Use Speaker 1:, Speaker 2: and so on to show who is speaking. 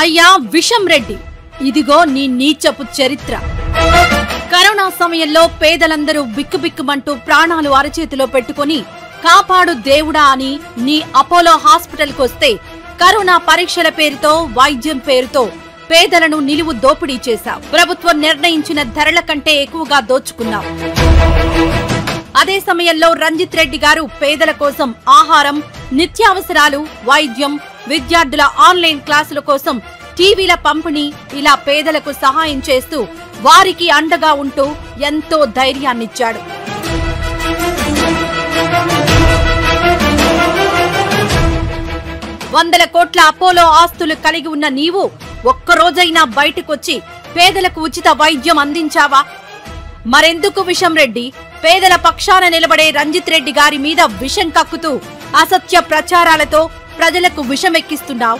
Speaker 1: అయ్యా విషం రెడ్డి, ఇదిగో నీ నీచపు చరిత్ర. కరోనా సమయంలో పేదలందరూ బిక్కుబిక్కుమంటూ ప్రాణాలు అరచేతిలో పెట్టుకుని కాపాడు దేవుడా అని నీ అపోలో హాస్పిటల్ కొస్తే కరోనా పరీక్షల పేరుతో, వైద్యం పేరుతో పేదలను నిలువు దోపిడీ చేశావు. ప్రభుత్వం నిర్ణయించిన ధరల కంటే ఎక్కువగా దోచుకున్నావు. అదే సమయంలో రంజిత్ రెడ్డి గారు పేదల కోసం ఆహారం, నిత్యావసరాలు, వైద్యం, విద్యార్థుల ఆన్లైన్ క్లాసుల కోసం టీవీల పంపిణీ, ఇలా పేదలకు సహాయం చేస్తూ వారికి అండగా ఉంటూ ఎంతో ధైర్యాన్నిచ్చాడు. వందల కోట్ల అపోలో ఆస్తులు కలిగి ఉన్న నీవు ఒక్కరోజైనా బయటకొచ్చి పేదలకు ఉచిత వైద్యం అందించావా? మరెందుకు విషం రెడ్డి పేదల పక్షాన నిలబడే రంజిత్ రెడ్డి గారి మీద విషం కక్కుతూ అసత్య ప్రచారాలతో ప్రజలకు విషమెక్కిస్తున్నావు?